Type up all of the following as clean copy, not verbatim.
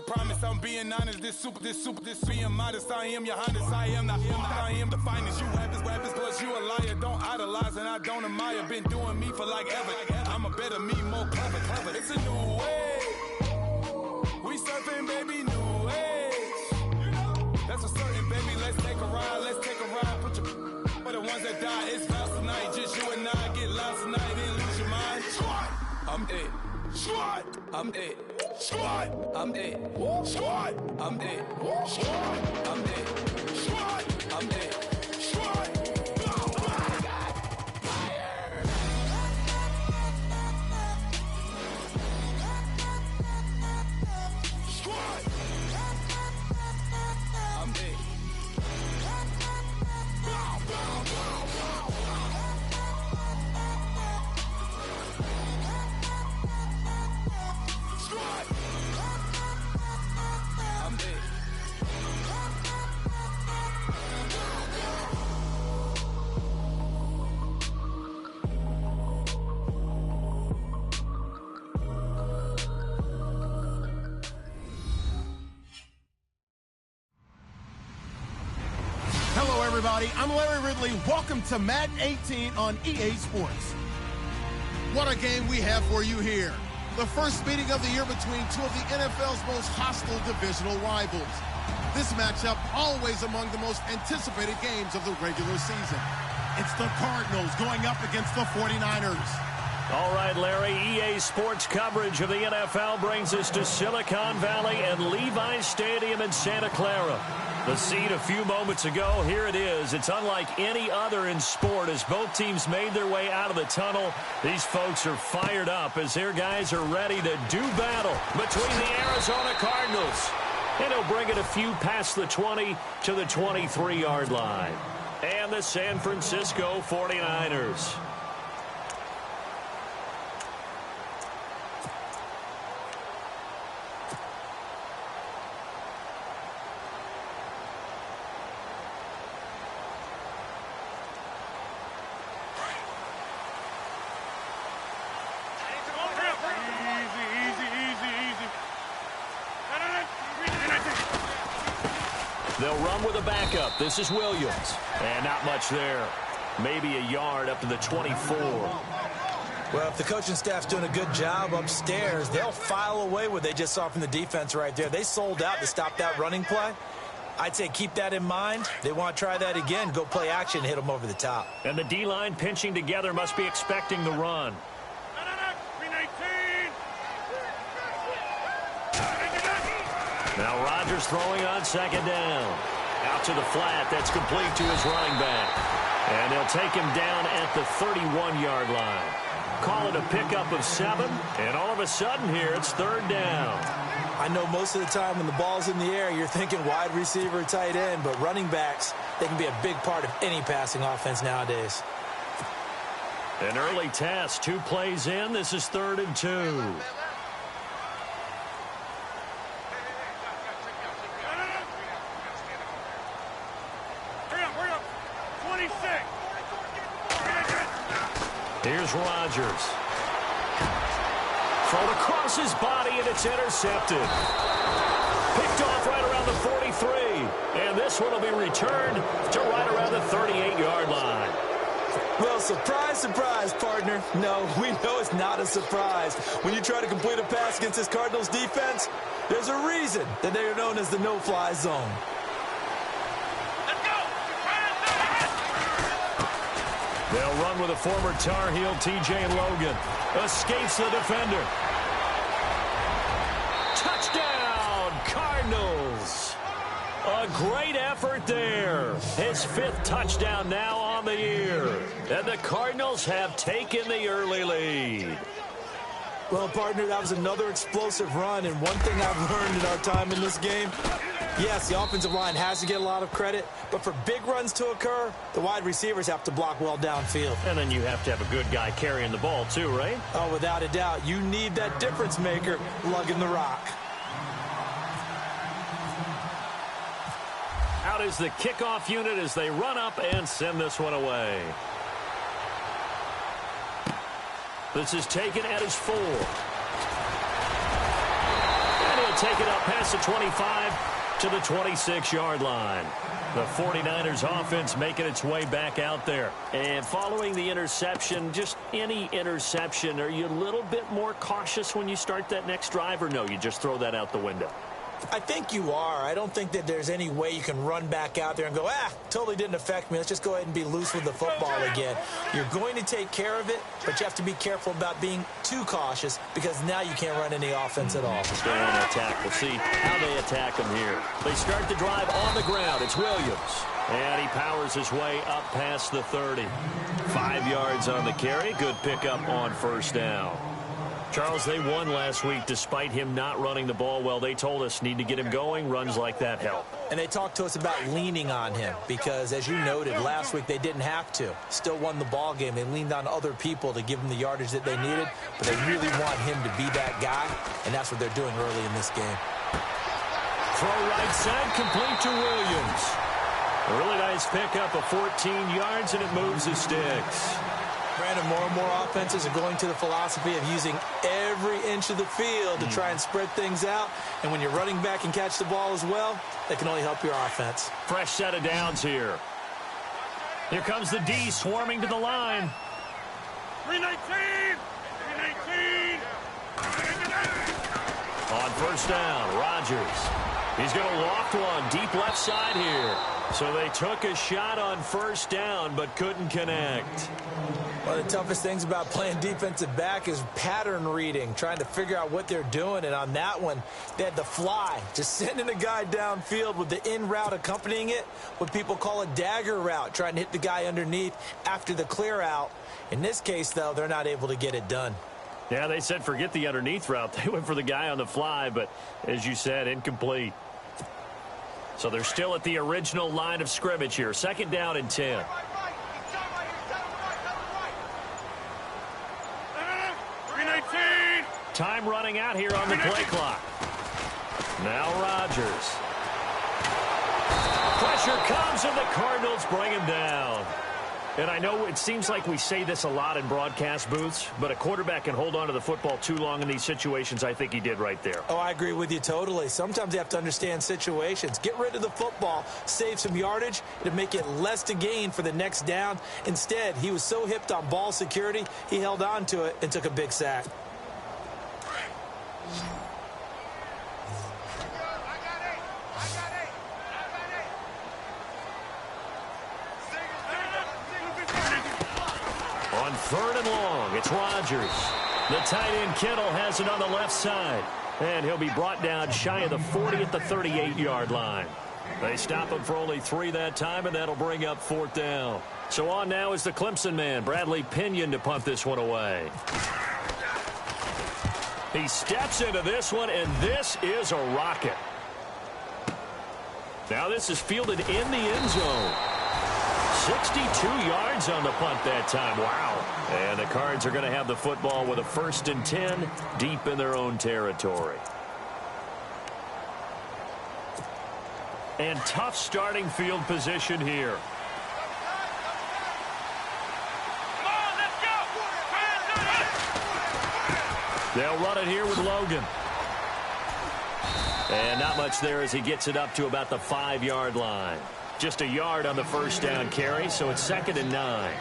promise, I'm being honest. This being modest. I am your Honda, I am not, I am the finest. You weapons, plus you a liar. Don't idolize and I don't admire. Been doing me for like ever. I'm a better me, more clever. It's a new way. We surfing, baby, new age. That's a certain, baby. Let's take a ride. Put your for the ones that die. It's vows tonight. Just you and I get lost tonight. Then lose your mind. I'm dead. I'm dead. I'm dead. I'm dead. I'm dead. I'm dead. Everybody, I'm Larry Ridley. Welcome to Madden 18 on EA Sports. What a game we have for you here. The first meeting of the year between two of the NFL's most hostile divisional rivals. This matchup always among the most anticipated games of the regular season. It's the Cardinals going up against the 49ers. All right, Larry, EA Sports coverage of the NFL brings us to Silicon Valley and Levi's Stadium in Santa Clara. The scene a few moments ago, here it is. It's unlike any other in sport as both teams made their way out of the tunnel. These folks are fired up as their guys are ready to do battle between the Arizona Cardinals. And he'll bring it a few past the 20 to the 23-yard line. And the San Francisco 49ers. They'll run with a backup. This is Williams. And not much there. Maybe a yard up to the 24. Well, if the coaching staff's doing a good job upstairs, they'll file away what they just saw from the defense right there. They sold out to stop that running play. I'd say keep that in mind. They want to try that again. Go play action and hit them over the top. And the D-line pinching together must be expecting the run. Now Rodgers throwing on second down. Out to the flat. That's complete to his running back. And they'll take him down at the 31-yard line. Call it a pickup of 7. And all of a sudden here, it's third down. I know most of the time when the ball's in the air, you're thinking wide receiver, tight end. But running backs, they can be a big part of any passing offense nowadays. An early test. 2 plays in. This is 3rd and 2. Here's Rodgers. Thrown across his body, and it's intercepted. Picked off right around the 43. And this one will be returned to right around the 38-yard line. Well, surprise, surprise, partner. No, we know it's not a surprise. When you try to complete a pass against this Cardinals defense, there's a reason that they are known as the no-fly zone. They'll run with a former Tar Heel, T.J. Logan. Escapes the defender. Touchdown, Cardinals. A great effort there. His 5th touchdown now on the year. And the Cardinals have taken the early lead. Well, partner, that was another explosive run. And one thing I've learned in our time in this game, yes, the offensive line has to get a lot of credit, but for big runs to occur, the wide receivers have to block well downfield. And then you have to have a good guy carrying the ball too, right? Oh, without a doubt. You need that difference maker lugging the rock. Out is the kickoff unit as they run up and send this one away. This is taken at his 4. And he'll take it up past the 25 to the 26-yard line. The 49ers offense making its way back out there. And following the interception, just any interception, are you a little bit more cautious when you start that next drive, or no, you just throw that out the window? I think you are. I don't think that there's any way you can run back out there and go, totally didn't affect me. Let's just go ahead and be loose with the football again. You're going to take care of it, but you have to be careful about being too cautious because now you can't run any offense at all. Still on attack. We'll see how they attack him here. They start the drive on the ground. It's Williams. And he powers his way up past the 30. 5 yards on the carry. Good pickup on first down. Charles, they won last week despite him not running the ball well. They told us need to get him going. Runs like that help. And they talked to us about leaning on him because, as you noted, last week they didn't have to. Still won the ball game. They leaned on other people to give them the yardage that they needed, but they really want him to be that guy, and that's what they're doing early in this game. Throw right side, complete to Williams. A really nice pickup of 14 yards, and it moves the sticks. Brandon, more and more offenses are going to the philosophy of using every inch of the field to try and spread things out. And when you're running back and catch the ball as well, that can only help your offense. Fresh set of downs here. Here comes the D swarming to the line. 319! 319! On first down, Rodgers. He's going to loft one deep left side here. So they took a shot on first down but couldn't connect. One of the toughest things about playing defensive back is pattern reading, trying to figure out what they're doing. And on that one, they had the fly, just sending a guy downfield with the in route accompanying it, what people call a dagger route, trying to hit the guy underneath after the clear out. In this case, though, they're not able to get it done. Yeah, they said forget the underneath route. They went for the guy on the fly, but as you said, incomplete. So they're still at the original line of scrimmage here. Second down and 10. Time running out here on the play clock. Now Rodgers. Pressure comes, and the Cardinals bring him down. And I know it seems like we say this a lot in broadcast booths, but a quarterback can hold on to the football too long in these situations. I think he did right there. Oh, I agree with you totally. Sometimes you have to understand situations. Get rid of the football, save some yardage to make it less to gain for the next down. Instead, he was so hipped on ball security, he held on to it and took a big sack. On third and long, it's Rodgers. The tight end Kittle has it on the left side. And he'll be brought down shy of the 40 at the 38-yard line. They stop him for only 3 that time, and that'll bring up fourth down. So on now is the Clemson man, Bradley Pinion, to punt this one away. He steps into this one, and this is a rocket. Now this is fielded in the end zone. 62 yards on the punt that time. Wow. And the Cards are going to have the football with a 1st and 10 deep in their own territory. And tough starting field position here. They'll run it here with Logan. And not much there as he gets it up to about the 5-yard line. Just a yard on the first down carry, so it's 2nd and 9.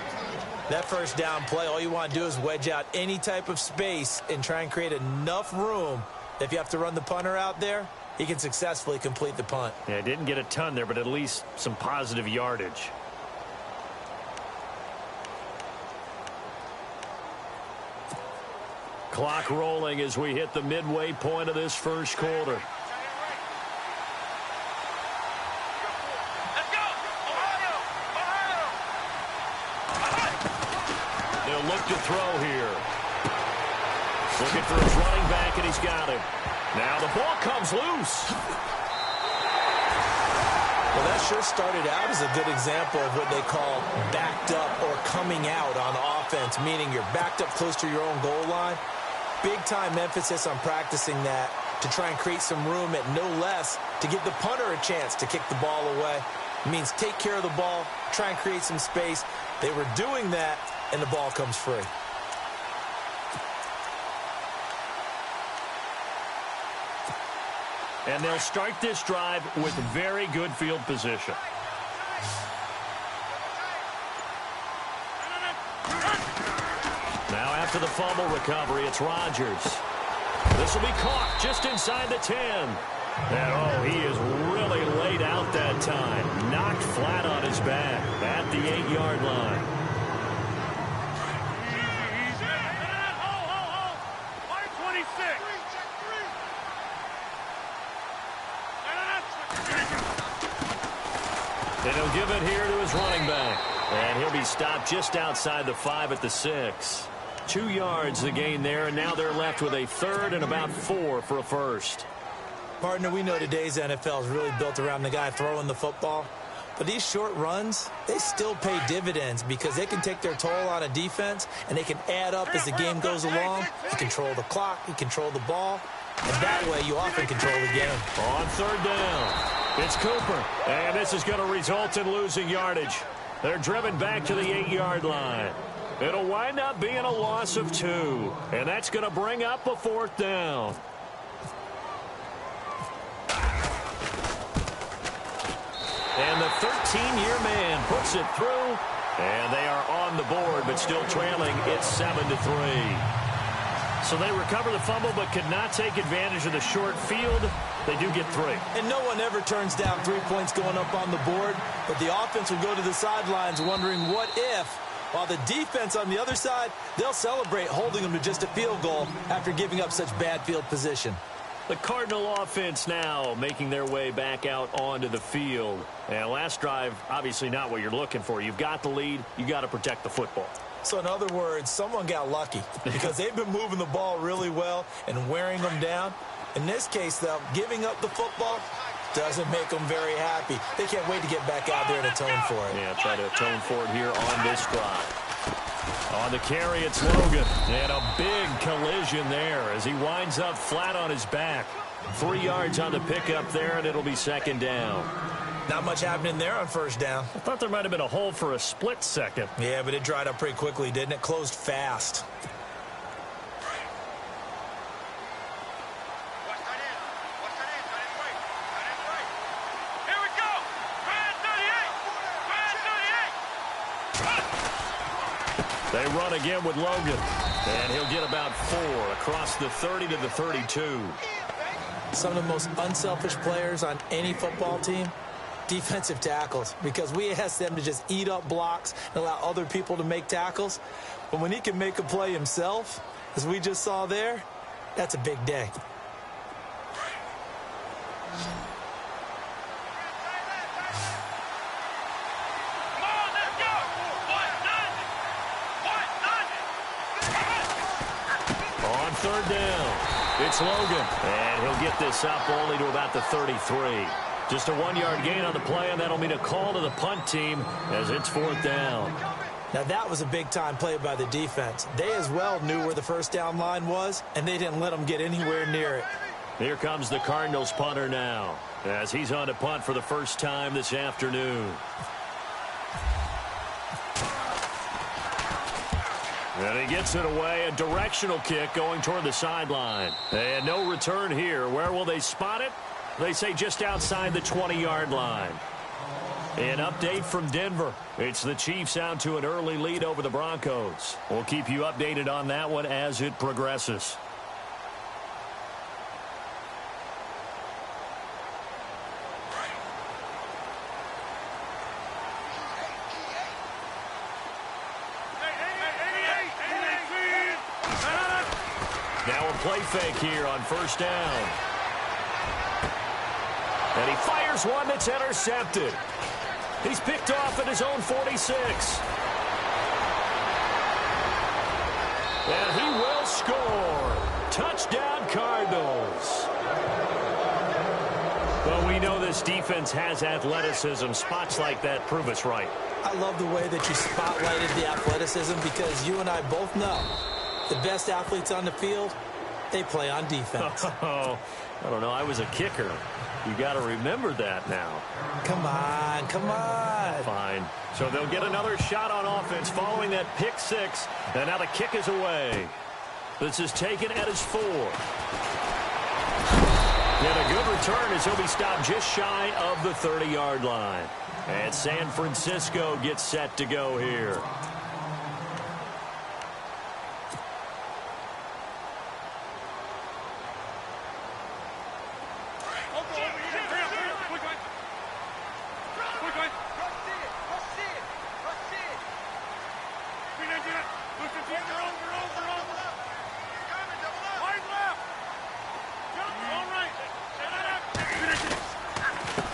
That first down play, all you want to do is wedge out any type of space and try and create enough room. If you have to run the punter out there, he can successfully complete the punt. Yeah, didn't get a ton there, but at least some positive yardage. Clock rolling as we hit the midway point of this first quarter. They'll look to throw here. Looking for his running back, and he's got him. Now the ball comes loose. Well, that sure started out as a good example of what they call backed up or coming out on offense, meaning you're backed up close to your own goal line. Big-time emphasis on practicing that to try and create some room at no less to give the punter a chance to kick the ball away. It means take care of the ball, try and create some space. They were doing that, and the ball comes free. And they'll start this drive with very good field position. Now after the fumble recovery, it's Rodgers. This will be caught just inside the 10. And, oh, he is really laid out that time. Knocked flat on his back at the 8-yard line. And he'll give it here to his running back. And he'll be stopped just outside the 5 at the 6. 2 yards the gain there, and now they're left with a third and about 4 for a first. Partner, we know today's NFL is really built around the guy throwing the football. But these short runs, they still pay dividends because they can take their toll on a defense, and they can add up as the game goes along. You control the clock, you control the ball, and that way you often control the game. On third down, it's Cooper, and this is going to result in losing yardage. They're driven back to the 8-yard line. It'll wind up being a loss of 2, and that's going to bring up a 4th down. And the 13-year man puts it through, and they are on the board, but still trailing. It's 7-3. So they recover the fumble, but could not take advantage of the short field. They do get 3. And no one ever turns down 3 points going up on the board, but the offense will go to the sidelines wondering what if, while the defense on the other side, they'll celebrate holding them to just a field goal after giving up such bad field position. The Cardinal offense now making their way back out onto the field. And last drive, obviously not what you're looking for. You've got the lead. You got to protect the football. So in other words, someone got lucky because they've been moving the ball really well and wearing them down. In this case, though, giving up the football doesn't make them very happy. They can't wait to get back out there and atone for it. Yeah, try to atone for it here on this drive. On the carry, it's Logan. And a big collision there as he winds up flat on his back. 3 yards on the pickup there, and it'll be 2nd down. Not much happening there on 1st down. I thought there might have been a hole for a split second. Yeah, but it dried up pretty quickly, didn't it? Closed fast. They run again with Logan, and he'll get about 4 across the 30 to the 32. Some of the most unselfish players on any football team, defensive tackles, because we ask them to just eat up blocks and allow other people to make tackles. But when he can make a play himself, as we just saw there, that's a big day. On 3rd down, it's Logan, and he'll get this up only to about the 33. Just a 1-yard gain on the play, and that'll mean a call to the punt team as it's 4th down. Now, that was a big-time play by the defense. They as well knew where the 1st down line was, and they didn't let them get anywhere near it. Here comes the Cardinals punter now, as he's on to punt for the first time this afternoon. And he gets it away, a directional kick going toward the sideline. And no return here. Where will they spot it? They say just outside the 20-yard line. An update from Denver. It's the Chiefs out to an early lead over the Broncos. We'll keep you updated on that one as it progresses. Now a play fake here on 1st down. And he fires one that's intercepted. He's picked off at his own 46. And he will score. Touchdown, Cardinals. Well, we know this defense has athleticism. Spots like that prove us right. I love the way that you spotlighted the athleticism because you and I both know the best athletes on the field, they play on defense. Oh, I don't know. I was a kicker. You got to remember that now. Come on, come on. Fine. So they'll get another shot on offense following that pick 6. And now the kick is away. This is taken at his 4. And a good return as he'll be stopped just shy of the 30-yard line. And San Francisco gets set to go here.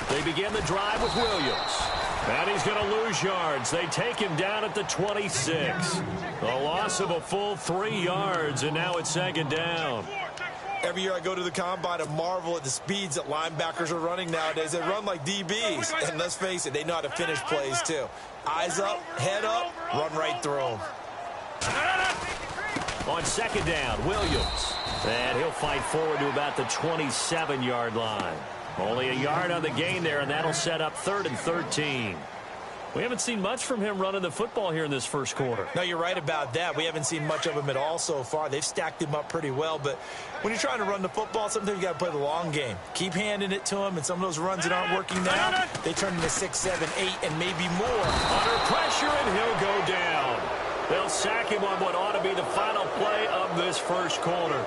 They begin the drive with Williams. And he's going to lose yards. They take him down at the 26. A loss of a full 3 yards, and now it's second down. Every year I go to the combine and marvel at the speeds that linebackers are running nowadays. They run like DBs. And let's face it, they know how to finish plays too. Eyes up, head up, run right through them. On second down, Williams. And he'll fight forward to about the 27-yard line. Only a yard on the gain there, and that'll set up 3rd and 13. We haven't seen much from him running the football here in this first quarter. No, you're right about that. We haven't seen much of him at all so far. They've stacked him up pretty well, but when you're trying to run the football, sometimes you got to play the long game. Keep handing it to him, and some of those runs that aren't working now, they turn into 6, 7, 8, and maybe more. Under pressure, and he'll go down. They'll sack him on what ought to be the final play of this first quarter.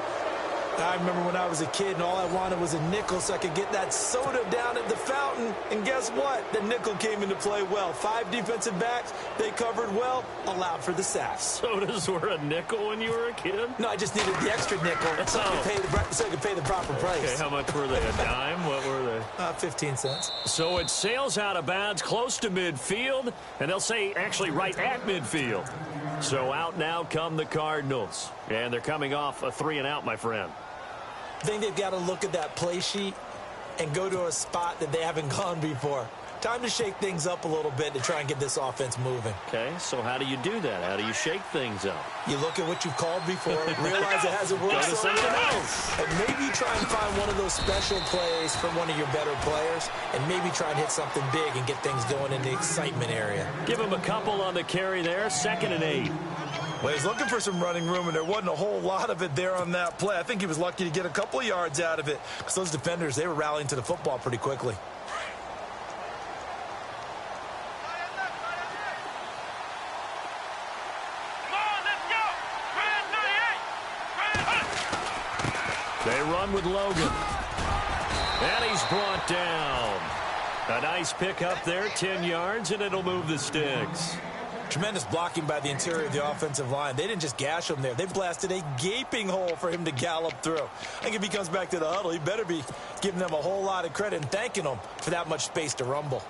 I remember when I was a kid and all I wanted was a nickel so I could get that soda down at the fountain. And guess what? The nickel came into play well. 5 defensive backs, they covered well, allowed for the sacks. Sodas were a nickel when you were a kid? No, I just needed the extra nickel so I could pay the proper price. Okay, how much were they? A dime? What were they? 15 cents. So it sails out of bounds close to midfield, and they'll say actually right at midfield. So out now come the Cardinals. And they're coming off a 3-and-out, my friend. I think they've got to look at that play sheet and go to a spot that they haven't gone before. Time to shake things up a little bit to try and get this offense moving. Okay, so how do you do that? How do you shake things up? You look at what you've called before, realize it hasn't worked, Go to something else. And maybe try and find one of those special plays from one of your better players, and maybe try and hit something big and get things going in the excitement area. Give him a couple on the carry there, 2nd and 8. Well, he's looking for some running room, and there wasn't a whole lot of it there on that play. I think he was lucky to get a couple of yards out of it because those defenders, they were rallying to the football pretty quickly. They run with Logan. And he's brought down. A nice pick up there, 10 yards, and it'll move the sticks. Tremendous blocking by the interior of the offensive line. They didn't just gash him there. They blasted a gaping hole for him to gallop through. I think if he comes back to the huddle, he better be giving them a whole lot of credit and thanking them for that much space to rumble.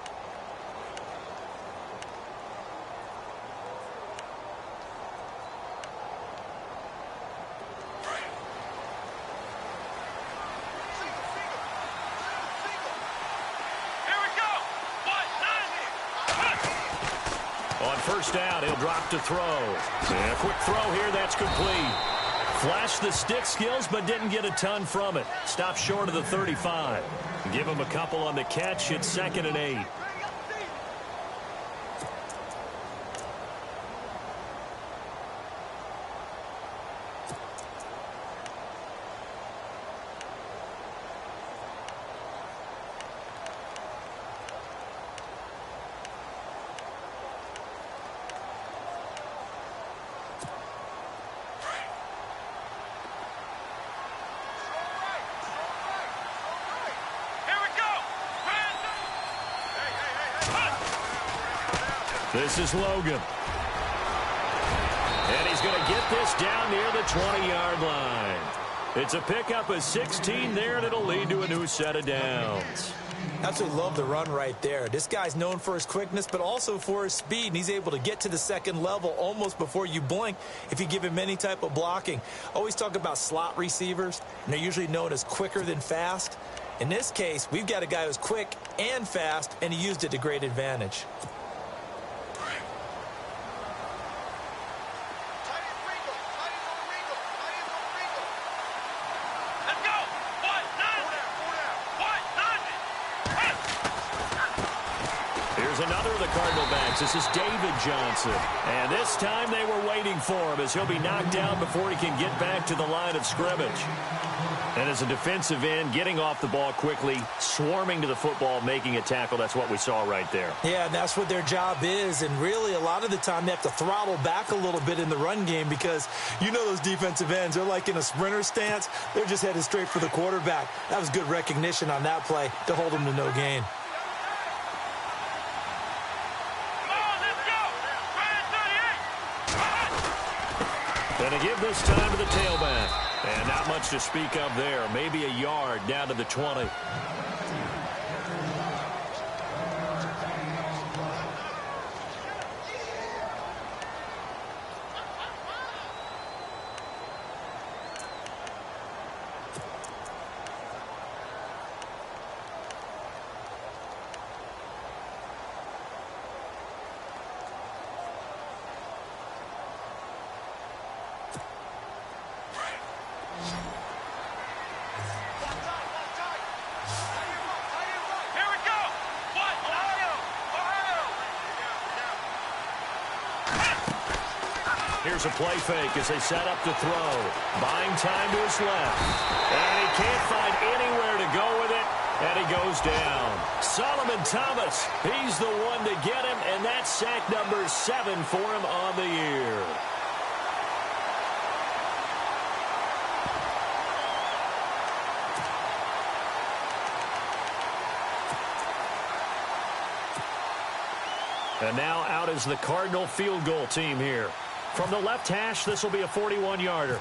On first down, he'll drop to throw. And a quick throw here, that's complete. Flashed the stick skills, but didn't get a ton from it. Stopped short of the 35. Give him a couple on the catch. It's 2nd and 8. This is Logan. And he's going to get this down near the 20-yard line. It's a pickup of 16 there, and it'll lead to a new set of downs. Absolutely love the run right there. This guy's known for his quickness, but also for his speed, and he's able to get to the second level almost before you blink if you give him any type of blocking. Always talk about slot receivers, and they're usually known as quicker than fast. In this case, we've got a guy who's quick and fast, and he used it to great advantage. Another of the Cardinal backs. This is David Johnson. And this time they were waiting for him as he'll be knocked down before he can get back to the line of scrimmage. And as a defensive end, getting off the ball quickly, swarming to the football, making a tackle, that's what we saw right there. Yeah, and that's what their job is. And really, a lot of the time, they have to throttle back a little bit in the run game because you know those defensive ends, they're like in a sprinter stance. They're just headed straight for the quarterback. That was good recognition on that play to hold them to no gain. And to give this time to the tailback. And not much to speak of there. Maybe a yard down to the 20. Here's a play fake as they set up to throw. Buying time to his left. And he can't find anywhere to go with it. And he goes down. Solomon Thomas, he's the one to get him. And that's sack number 7 for him on the year. And now out is the Cardinal field goal team here. From the left hash, this will be a 41-yarder.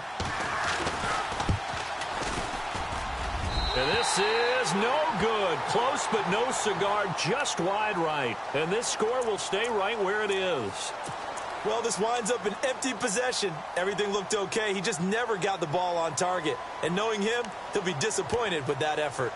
And this is no good. Close, but no cigar, just wide right. And this score will stay right where it is. Well, this winds up an empty possession. Everything looked okay. He just never got the ball on target. And knowing him, he'll be disappointed with that effort.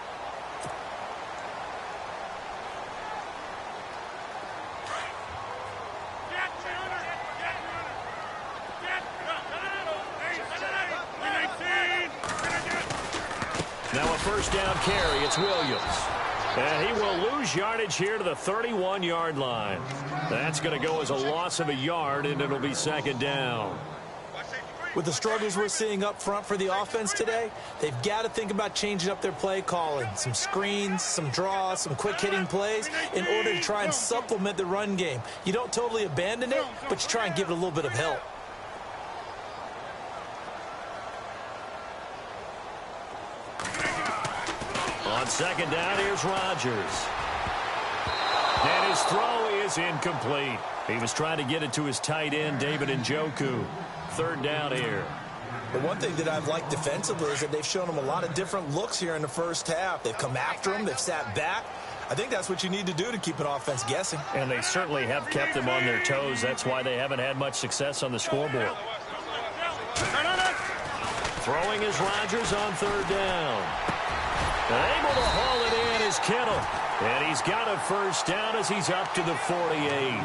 Now a first down carry. It's Williams. And he will lose yardage here to the 31-yard line. That's going to go as a loss of a yard, and it'll be second down. With the struggles we're seeing up front for the offense today, they've got to think about changing up their play calling. Some screens, some draws, some quick-hitting plays in order to try and supplement the run game. You don't totally abandon it, but you try and give it a little bit of help. On second down, here's Rodgers. And his throw is incomplete. He was trying to get it to his tight end, David Njoku. Third down here. The one thing that I've liked defensively is that they've shown him a lot of different looks here in the first half. They've come after him. They've sat back. I think that's what you need to do to keep an offense guessing. And they certainly have kept them on their toes. That's why they haven't had much success on the scoreboard. Throwing is Rodgers on third down. Able to haul it in is Kittle. And he's got a first down as he's up to the 48.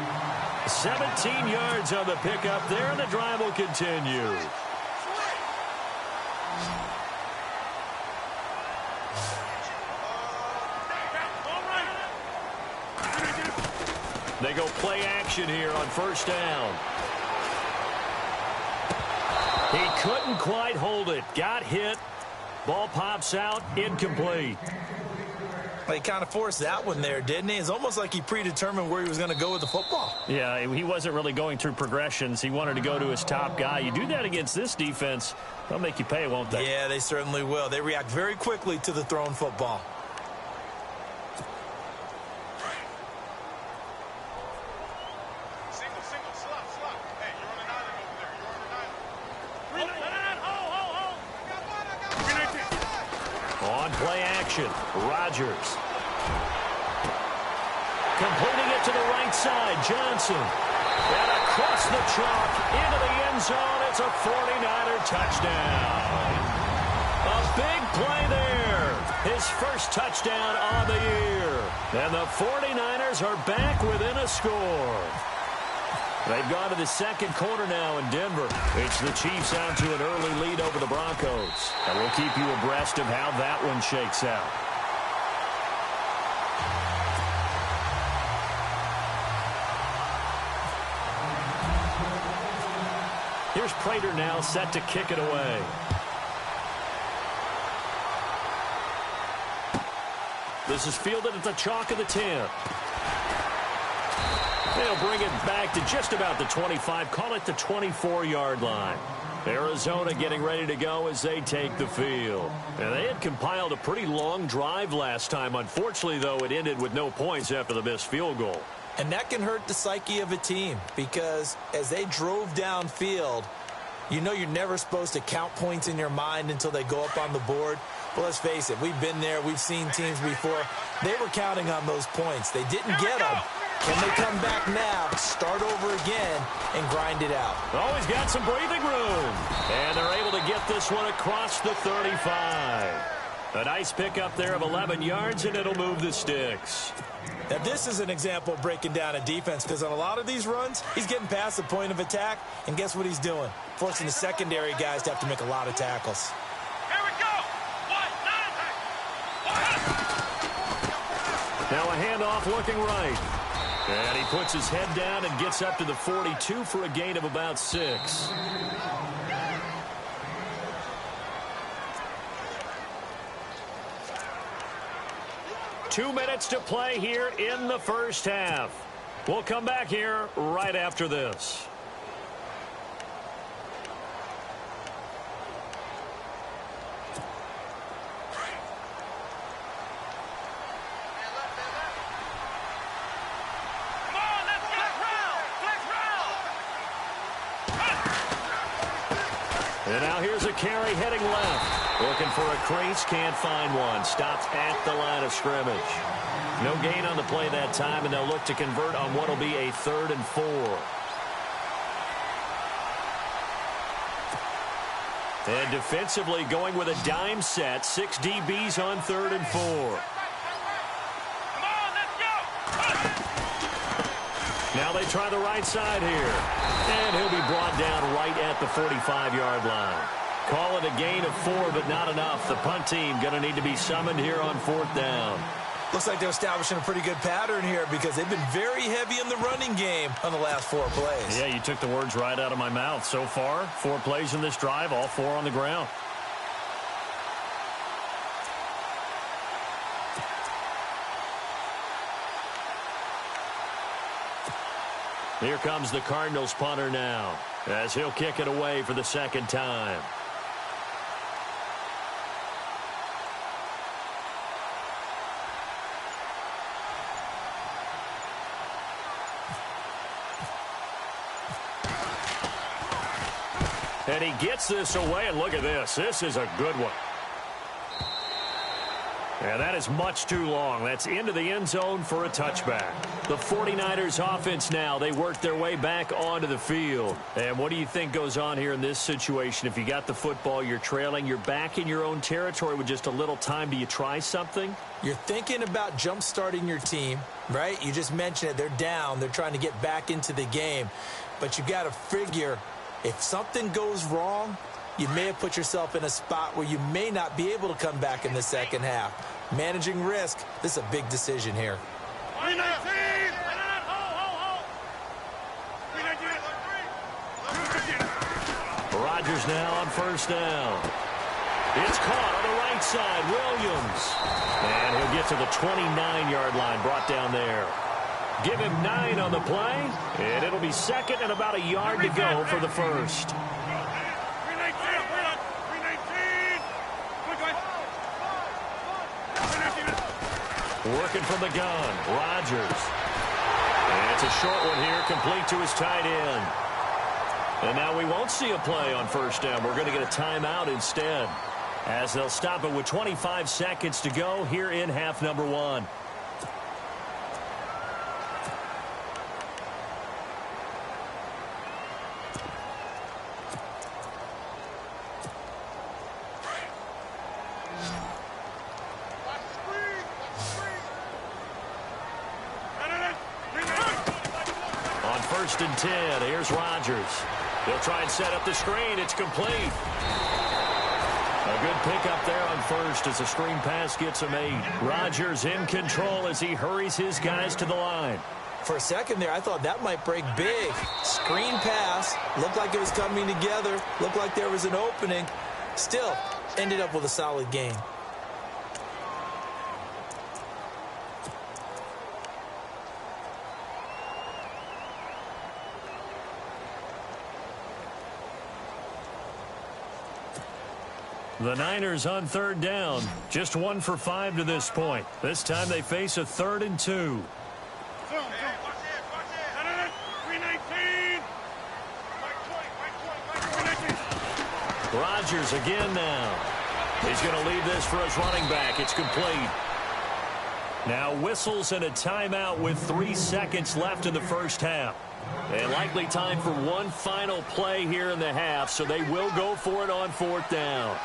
17 yards on the pickup there, and the drive will continue. They go play action here on first down. He couldn't quite hold it. Got hit. Ball pops out, incomplete. Well, he kind of forced that one there, didn't he? It's almost like he predetermined where he was going to go with the football. Yeah, he wasn't really going through progressions. He wanted to go to his top guy. You do that against this defense, they'll make you pay, won't they? Yeah, they certainly will. They react very quickly to the thrown football. Play action. Rodgers. Completing it to the right side. Johnson. And across the chalk into the end zone. It's a 49er touchdown. A big play there. His first touchdown on the year. And the 49ers are back within a score. They've gone to the second quarter now in Denver. It's the Chiefs out to an early lead over the Broncos. And we'll keep you abreast of how that one shakes out. Here's Prater now set to kick it away. This is fielded at the chalk of the 10. They'll bring it back to just about the 25, call it the 24-yard line. Arizona getting ready to go as they take the field. And they had compiled a pretty long drive last time. Unfortunately, though, it ended with no points after the missed field goal. And that can hurt the psyche of a team because as they drove downfield, you know you're never supposed to count points in your mind until they go up on the board. But let's face it, we've been there. We've seen teams before. They were counting on those points. They didn't get them. Can they come back now, start over again, and grind it out? Always got some breathing room. And they're able to get this one across the 35. A nice pickup there of 11 yards, and it'll move the sticks. Now, this is an example of breaking down a defense because on a lot of these runs, he's getting past the point of attack, and guess what he's doing? Forcing the secondary guys to have to make a lot of tackles. Here we go. Now a handoff looking right. And he puts his head down and gets up to the 42 for a gain of about 6. Two minutes to play here in the first half. We'll come back here right after this. And now here's a carry heading left. Looking for a crease, can't find one. Stopped at the line of scrimmage. No gain on the play that time, and they'll look to convert on what will be a 3rd and 4. And defensively going with a dime set. 6 DBs on 3rd and 4. Now they try the right side here. And he'll be brought down right at the 45-yard line. Call it a gain of 4, but not enough. The punt team going to need to be summoned here on 4th down. Looks like they're establishing a pretty good pattern here because they've been very heavy in the running game on the last 4 plays. Yeah, you took the words right out of my mouth. So far, 4 plays in this drive, all 4 on the ground. Here comes the Cardinals punter now as he'll kick it away for the 2nd time. And he gets this away, and look at this. This is a good one. And that is much too long. That's into the end zone for a touchback. The 49ers offense now, they work their way back onto the field. And what do you think goes on here in this situation? If you got the football, you're trailing, you're back in your own territory with just a little time. Do you try something? You're thinking about jump-starting your team, right? You just mentioned it. They're down. They're trying to get back into the game. But you got to figure if something goes wrong, you may have put yourself in a spot where you may not be able to come back in the second half. Managing risk, this is a big decision here. Rodgers now on 1st down. It's caught on the right side. Williams. And he'll get to the 29-yard line, brought down there. Give him 9 on the play, and it'll be 2nd and about a yard to go for the 1st. Working from the gun, Rodgers. And it's a short one here, complete to his tight end. And now we won't see a play on 1st down. We're going to get a timeout instead, as they'll stop it with 25 seconds to go here in half number 1. On 1st and 10, here's Rodgers. He'll try and set up the screen. It's complete. A good pickup there on 1st as the screen pass gets him 8. Rodgers in control as he hurries his guys to the line. For a second there, I thought that might break big. Screen pass. Looked like it was coming together. Looked like there was an opening. Still, ended up with a solid gain. The Niners on third down. Just 1 for 5 to this point. This time they face a 3rd and 2. Rodgers again now. He's going to leave this for his running back. It's complete. Now whistles and a timeout with 3 seconds left in the first half. And likely time for one final play here in the half, so they will go for it on 4th down.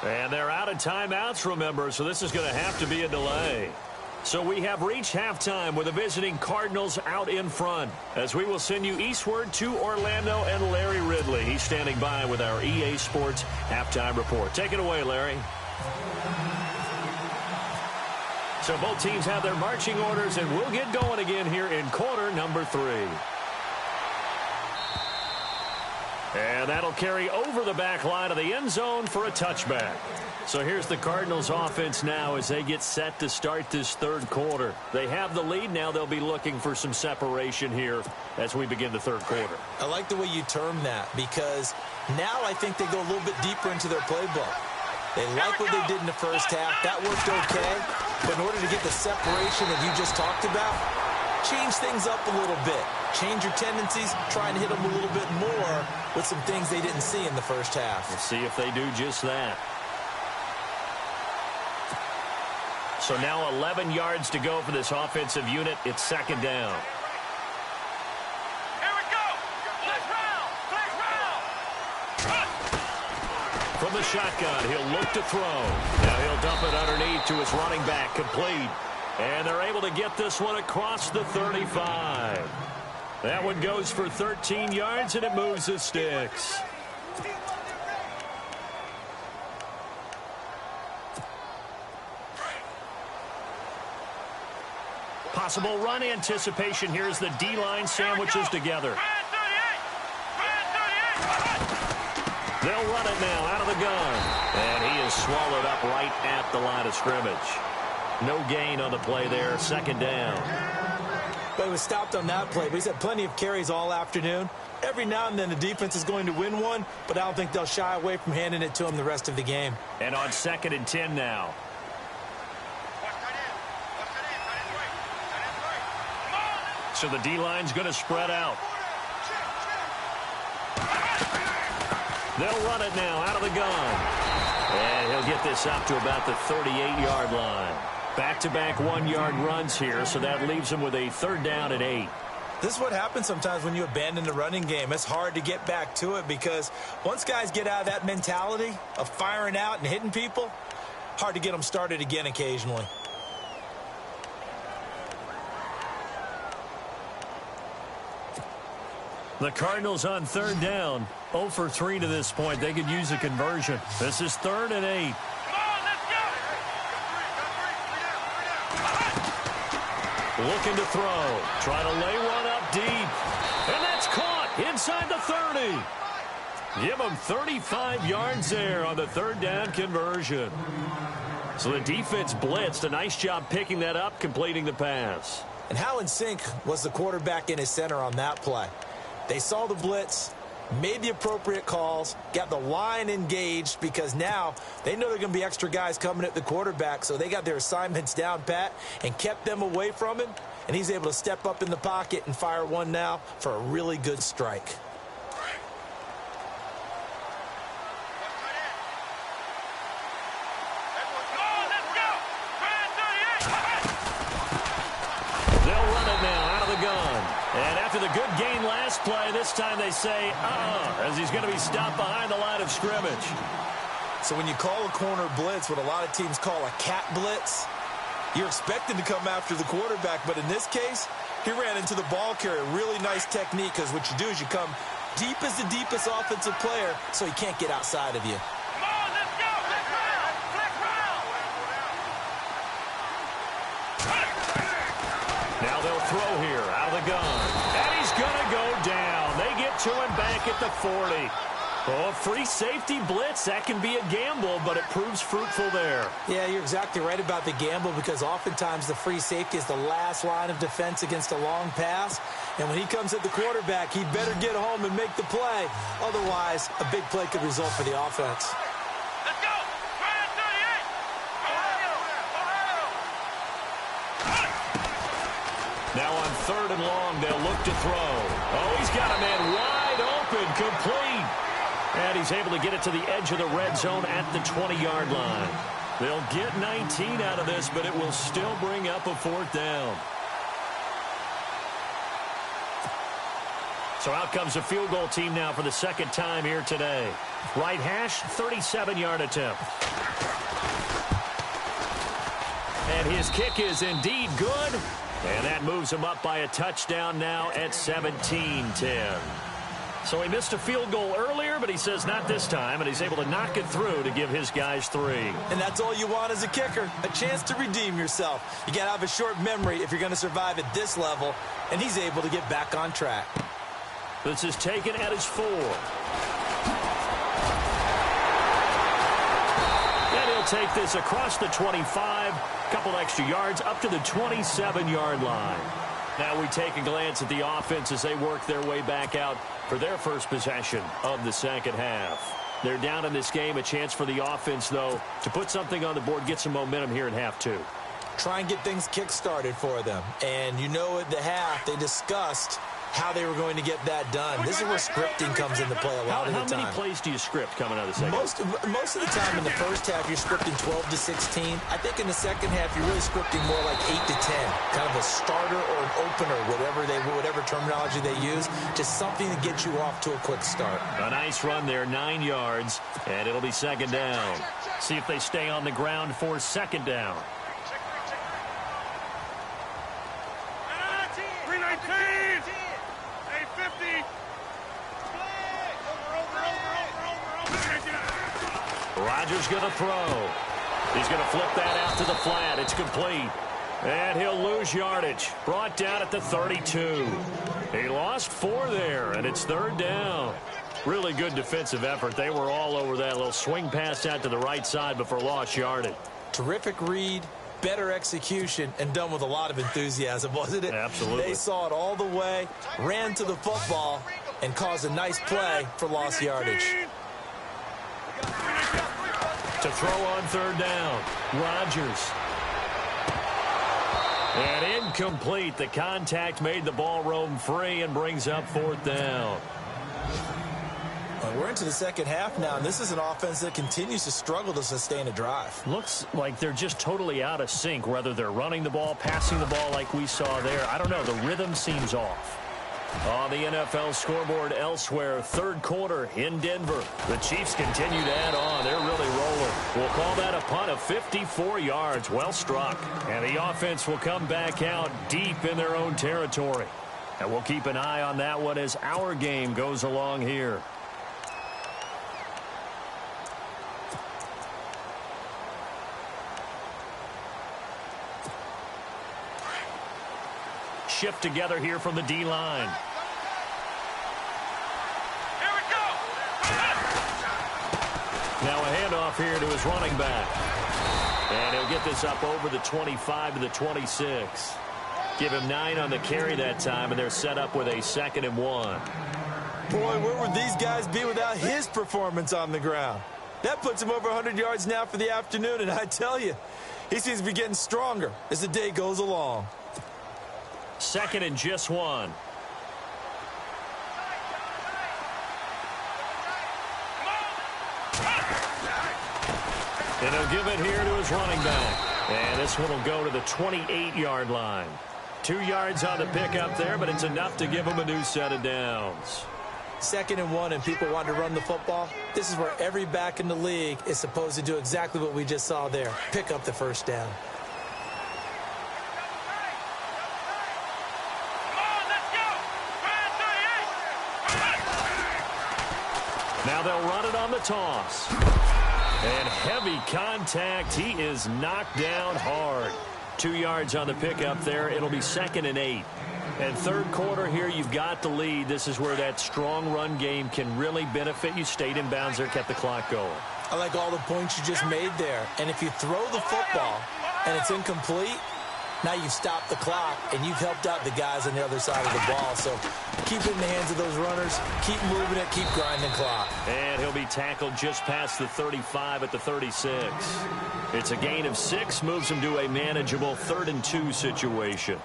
And they're out of timeouts, remember, so this is going to have to be a delay. So we have reached halftime with the visiting Cardinals out in front, as we will send you eastward to Orlando and Larry Ridley. He's standing by with our EA Sports halftime report. Take it away, Larry. So both teams have their marching orders, and we'll get going again here in quarter number 3. And that'll carry over the back line of the end zone for a touchback. So here's the Cardinals offense now as they get set to start this 3rd quarter. They have the lead. Now they'll be looking for some separation here as we begin the 3rd quarter. I like the way you term that, because now I think they go a little bit deeper into their playbook. They like what they did in the first half. That worked okay. But in order to get the separation that you just talked about, change things up a little bit. Change your tendencies, try and hit them a little bit more with some things they didn't see in the first half. We'll see if they do just that. So now 11 yards to go for this offensive unit. It's 2nd down. Here we go. Flash round. From the shotgun, he'll look to throw. Now he'll dump it underneath to his running back, complete. And they're able to get this one across the 35. That one goes for 13 yards, and it moves the sticks. Possible run anticipation here as the D-line sandwiches together. They'll run it now out of the gun. And he is swallowed up right at the line of scrimmage. No gain on the play there, 2nd down. But he was stopped on that play. But he's had plenty of carries all afternoon. Every now and then the defense is going to win one, but I don't think they'll shy away from handing it to him the rest of the game. And on 2nd and 10 now. So the D-line's going to spread out. They'll run it now out of the gun. And he'll get this up to about the 38-yard line. Back-to-back 1-yard runs here, so that leaves him with a 3rd down and 8. This is what happens sometimes when you abandon the running game. It's hard to get back to it because once guys get out of that mentality of firing out and hitting people, hard to get them started again occasionally. The Cardinals on 3rd down. 0 for 3 to this point. They could use a conversion. This is 3rd and 8. Looking to throw. Try to lay one up deep. And that's caught inside the 30. Give them 35 yards there on the 3rd down conversion. So the defense blitzed. A nice job picking that up, completing the pass. And how in sync was the quarterback in his center on that play? They saw the blitz, made the appropriate calls, got the line engaged because now they know there are going to be extra guys coming at the quarterback, so they got their assignments down pat and kept them away from him, and he's able to step up in the pocket and fire one now for a really good strike. They'll run it now out of the gun. And after the good gain last play, this time they say, as he's going to be stopped behind the line of scrimmage. So when you call a corner blitz, what a lot of teams call a cat blitz, you're expected to come after the quarterback, but in this case, He ran into the ball carrier. Really nice technique, because what you do is you come deep as the deepest offensive player, so he can't get outside of you. Come on, let's go. Flex round. Flex round. Now they'll throw here out of the gun. And he's going to go down. They get to him back at the 40. Oh, free safety blitz. That can be a gamble, but it proves fruitful there. Yeah, you're exactly right about the gamble, because oftentimes the free safety is the last line of defense against a long pass. And when he comes at the quarterback, he better get home and make the play. Otherwise, a big play could result for the offense. Let's go. Try it, 38. Now on 3rd and long, they'll look to throw. Oh, he's got a man wide open, complete. And he's able to get it to the edge of the red zone at the 20-yard line. They'll get 19 out of this, but it will still bring up a 4th down. So out comes the field goal team now for the 2nd time here today. Right hash, 37-yard attempt. And his kick is indeed good. And that moves him up by a touchdown now at 17-10. So he missed a field goal earlier, but he says not this time, and he's able to knock it through to give his guys 3. And that's all you want as a kicker, a chance to redeem yourself. You got to have a short memory if you're going to survive at this level, and he's able to get back on track. This is taken at his 4. And he'll take this across the 25, couple extra yards up to the 27-yard line. Now we take a glance at the offense as they work their way back out for their first possession of the 2nd half. They're down in this game. A chance for the offense, though, to put something on the board, get some momentum here in half 2. Try and get things kick-started for them. And you know at the half, they discussed how they were going to get that done. This is where scripting comes into play a lot of the time. How many plays do you script coming out of the second half? Most of the time in the first half, you're scripting 12 to 16. I think in the second half, you're really scripting more like 8 to 10. Kind of a starter or an opener, whatever terminology they use. Just something to get you off to a quick start. A nice run there, 9 yards, and it'll be 2nd down. See if they stay on the ground for 2nd down. 319. 850. Rodgers going to throw. He's going to flip that out to the flat. It's complete. And he'll lose yardage. Brought down at the 32. He lost 4 there, and it's 3rd down. Really good defensive effort. They were all over that little swing pass out to the right side before lost yardage. Terrific read, better execution, and done with a lot of enthusiasm, wasn't it? Absolutely. They saw it all the way, ran to the football, and caused a nice play for lost yardage. To throw on 3rd down, Rodgers. And incomplete. The contact made the ball roam free and brings up 4th down. We're into the second half now, and this is an offense that continues to struggle to sustain a drive. Looks like they're just totally out of sync, whether they're running the ball, passing the ball like we saw there. I don't know. The rhythm seems off. On the NFL scoreboard elsewhere, 3rd quarter in Denver. The Chiefs continue to add on. They're really rolling. We'll call that a punt of 54 yards. Well struck. And the offense will come back out deep in their own territory. And we'll keep an eye on that one as our game goes along here. Shift together here from the D-line. Here we go. Now a handoff here to his running back. And he'll get this up over the 25 to the 26. Give him 9 on the carry that time, and they're set up with a 2nd and 1. Boy, where would these guys be without his performance on the ground? That puts him over 100 yards now for the afternoon, and I tell you, he seems to be getting stronger as the day goes along. 2nd and just 1. And he'll give it here to his running back. And this one will go to the 28-yard line. 2 yards on the pickup there, but it's enough to give him a new set of downs. 2nd and 1, and people want to run the football. This is where every back in the league is supposed to do exactly what we just saw there. Pick up the 1st down. run it on the toss. And heavy contact. He is knocked down hard. 2 yards on the pickup there. It'll be 2nd and 8. And third quarter here, you've got the lead. This is where that strong run game can really benefit you. Stayed in bounds there, kept the clock going. I like all the points you just made there. And if you throw the football and it's incomplete, now you've stopped the clock and you've helped out the guys on the other side of the ball. So keep it in the hands of those runners. Keep moving it. Keep grinding clock. And he'll be tackled just past the 35 at the 36. It's a gain of 6. Moves him to a manageable 3rd and 2 situation.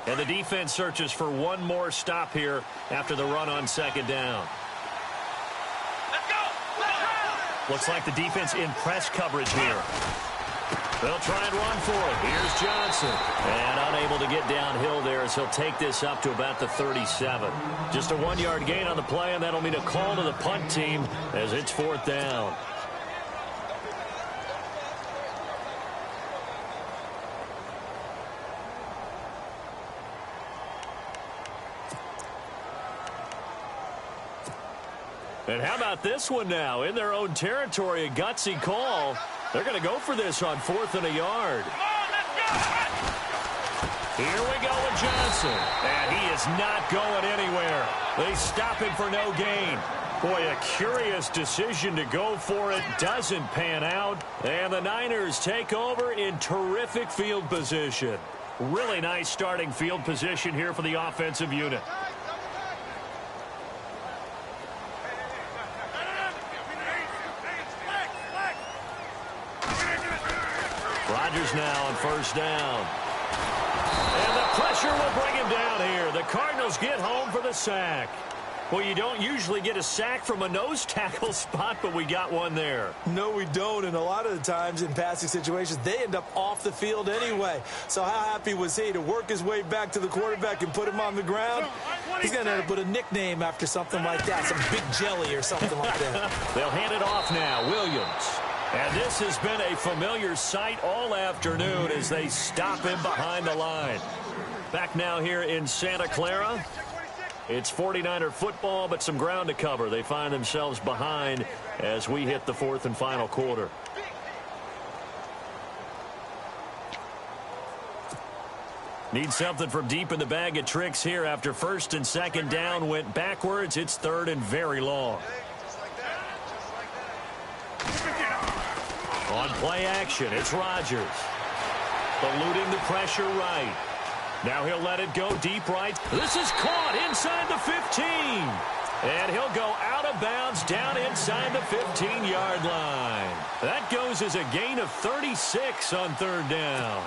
And the defense searches for one more stop here after the run on 2nd down. Let's go! Looks like the defense in press coverage here. They'll try and run for it. Here's Johnson. And unable to get downhill there as he'll take this up to about the 37. Just a 1-yard gain on the play, and that'll mean a call to the punt team as it's 4th down. And how about this one now? In their own territory, a gutsy call. They're going to go for this on 4th and a yard. Come on, let's go! Here we go with Johnson. And he is not going anywhere. They stop him for no gain. Boy, a curious decision to go for it. Doesn't pan out. And the Niners take over in terrific field position. Really nice starting field position here for the offensive unit. Rodgers now on 1st down. And the pressure will bring him down here. The Cardinals get home for the sack. Well, you don't usually get a sack from a nose tackle spot, but we got one there. No, we don't. And a lot of the times in passing situations, they end up off the field anyway. So how happy was he to work his way back to the quarterback and put him on the ground? He's going to end up with a nickname after something like that, some Big Jelly or something like that. They'll hand it off now. Williams. And this has been a familiar sight all afternoon as they stop him behind the line. Back now here in Santa Clara. It's 49er football, but some ground to cover. They find themselves behind as we hit the 4th and final quarter. Need something from deep in the bag of tricks here after 1st and 2nd down went backwards. It's 3rd and very long. On play action, it's Rodgers. Eluding the pressure right. Now he'll let it go deep right. This is caught inside the 15. And he'll go out of bounds down inside the 15-yard line. That goes as a gain of 36 on 3rd down.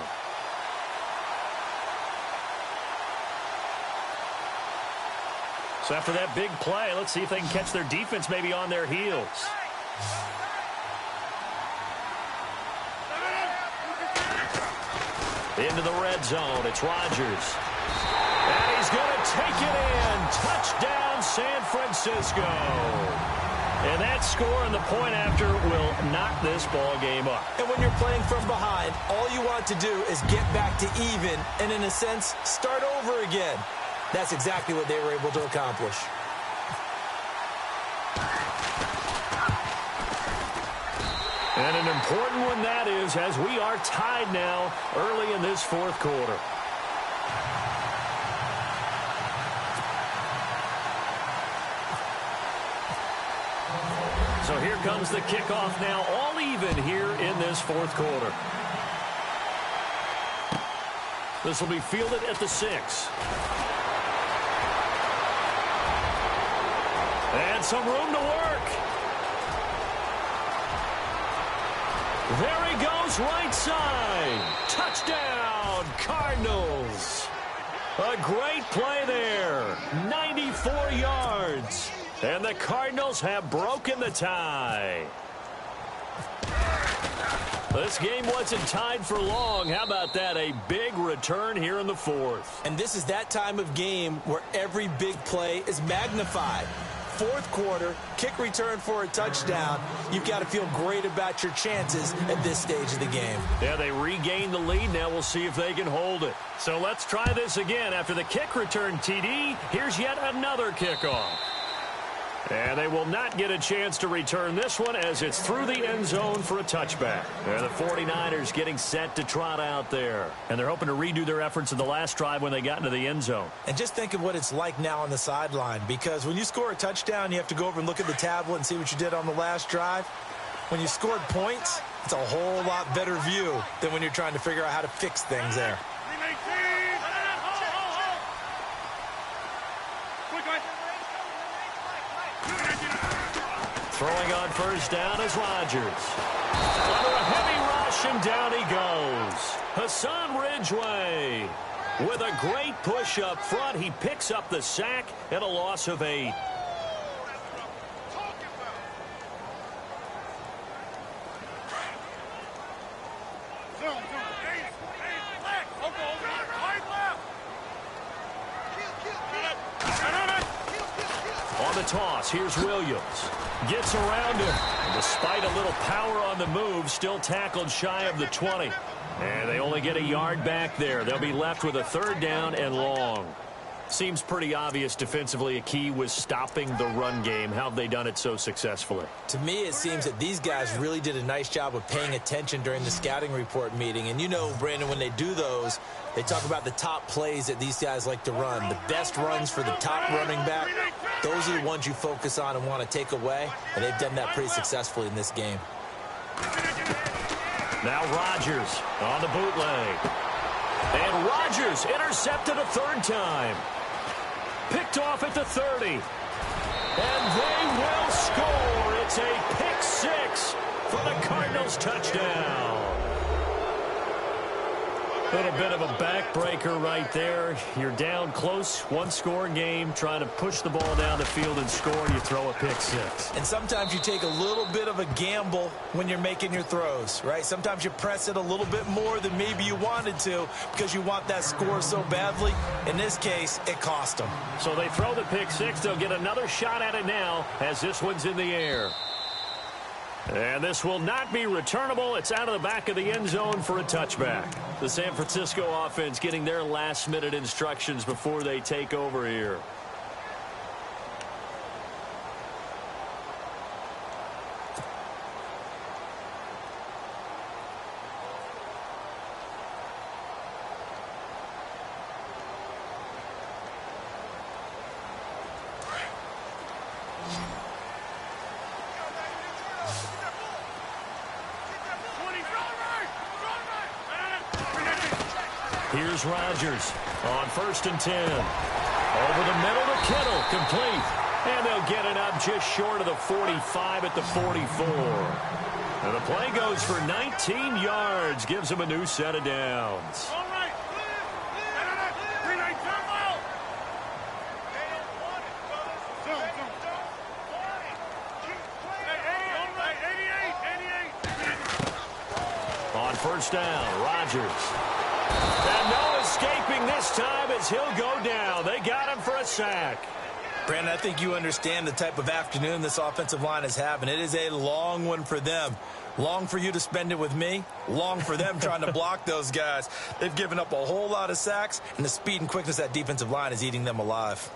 So after that big play, let's see if they can catch their defense maybe on their heels. Into the red zone. It's Rodgers. And he's going to take it in. Touchdown, San Francisco. And that score and the point after will knock this ball game up. And when you're playing from behind, all you want to do is get back to even and, in a sense, start over again. That's exactly what they were able to accomplish. And an important one that is, as we are tied now early in this 4th quarter. So here comes the kickoff now, all even here in this 4th quarter. This will be fielded at the 6. And some room to work. There he goes, right side. Touchdown, Cardinals. A great play there. 94 yards. And the Cardinals have broken the tie. This game wasn't tied for long. How about that? A big return here in the 4th. And this is that time of game where every big play is magnified. 4th quarter, kick return for a touchdown. You've got to feel great about your chances at this stage of the game. Yeah, they regained the lead. Now we'll see if they can hold it. So let's try this again. After the kick return TD, here's yet another kickoff. And they will not get a chance to return this one as it's through the end zone for a touchback. And the 49ers getting set to trot out there. And they're hoping to redo their efforts in the last drive when they got into the end zone. And just think of what it's like now on the sideline, because when you score a touchdown, you have to go over and look at the tablet and see what you did on the last drive. When you scored points, it's a whole lot better view than when you're trying to figure out how to fix things there. Throwing on first down is Rodgers. Under a heavy rush, and down he goes. Hassan Ridgeway with a great push up front. He picks up the sack and a loss of 8. On the toss, here's Williams. Gets around him. And despite a little power on the move, still tackled shy of the 20. And they only get a yard back there. They'll be left with a third down and long. Seems pretty obvious defensively a key was stopping the run game. How have they done it so successfully? To me, it seems that these guys really did a nice job of paying attention during the scouting report meeting. And you know, Brandon, when they do those, they talk about the top plays that these guys like to run. The best runs for the top running back, those are the ones you focus on and want to take away. And they've done that pretty successfully in this game. Now Rodgers on the bootleg. And Rodgers intercepted a third time. Picked off at the 30. And they will score. It's a pick 6 for the Cardinals touchdown. A little bit of a backbreaker right there. You're down close, one-score game, trying to push the ball down the field and score, and you throw a pick 6. And sometimes you take a little bit of a gamble when you're making your throws, right? Sometimes you press it a little bit more than maybe you wanted to because you want that score so badly. In this case, it cost them. So they throw the pick 6. They'll get another shot at it now as this one's in the air. And this will not be returnable. It's out of the back of the end zone for a touchback. The San Francisco offense getting their last-minute instructions before they take over here. Here's Rodgers on 1st and 10. Over the middle to Kittle, complete. And they'll get it up just short of the 45 at the 44. And the play goes for 19 yards, gives them a new set of downs. On first down, Rodgers. And no escaping this time as he'll go down. They got him for a sack. Brandon, I think you understand the type of afternoon this offensive line is having. It is a long one for them. Long for you to spend it with me. Long for them trying to block those guys. They've given up a whole lot of sacks, and the speed and quickness of that defensive line is eating them alive.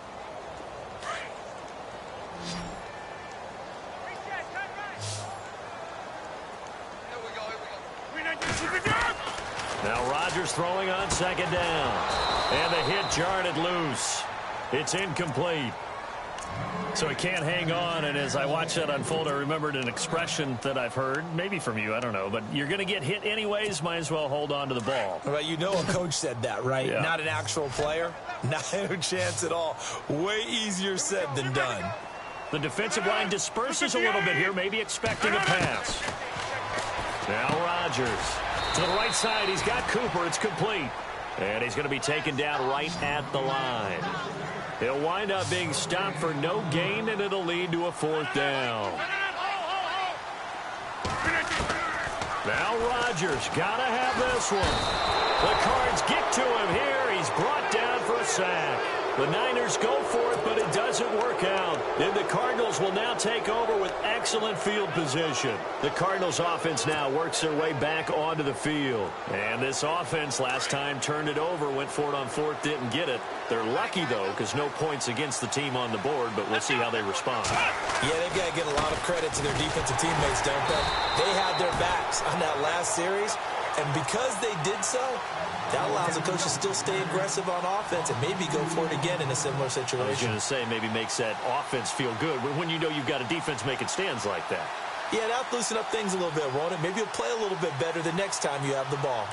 Now Rodgers throwing on 2nd down. And the hit jarred it loose. It's incomplete. So he can't hang on, and as I watch that unfold, I remembered an expression that I've heard, maybe from you, I don't know, but you're going to get hit anyways, might as well hold on to the ball. Well, you know a coach said that, right? Yeah. Not an actual player. Not a chance at all. Way easier said than done. The defensive line disperses a little bit here, maybe expecting a pass. Now Rodgers. To the right side, he's got Cooper. It's complete. And he's going to be taken down right at the line. He'll wind up being stopped for no gain, and it'll lead to a 4th down. Now Rodgers got to have this one. The Cards get to him here. He's brought down for a sack. The Niners go for it, but it doesn't work out. And the Cardinals will now take over with excellent field position. The Cardinals offense now works their way back onto the field. And this offense last time turned it over, went for it on fourth, didn't get it. They're lucky, though, because no points against the team on the board, but we'll see how they respond. Yeah, they've got to give a lot of credit to their defensive teammates, don't they? They had their backs on that last series, and because they did so, that allows the coach to still stay aggressive on offense and maybe go for it again in a similar situation. I was going to say, maybe makes that offense feel good when you know you've got a defense making stands like that. Yeah, that'll loosen up things a little bit, won't it? Maybe you'll play a little bit better the next time you have the ball.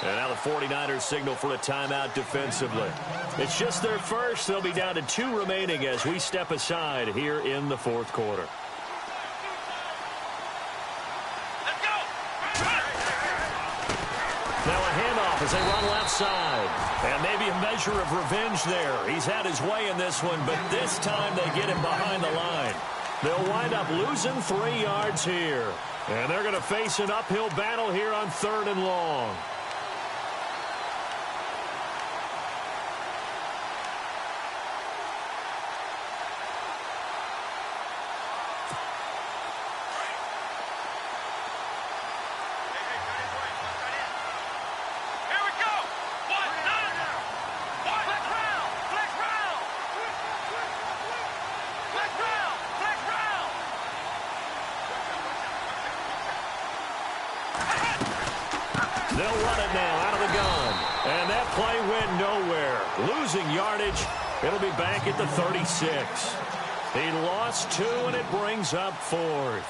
And now the 49ers signal for a timeout defensively. It's just their first. They'll be down to 2 remaining as we step aside here in the fourth quarter. Now a handoff as they run left side. And maybe a measure of revenge there. He's had his way in this one, but this time they get him behind the line. They'll wind up losing 3 yards here. And they're going to face an uphill battle here on 3rd and long. They'll run it now out of the gun. And that play went nowhere. Losing yardage. It'll be back at the 36. He lost 2, and it brings up 4th.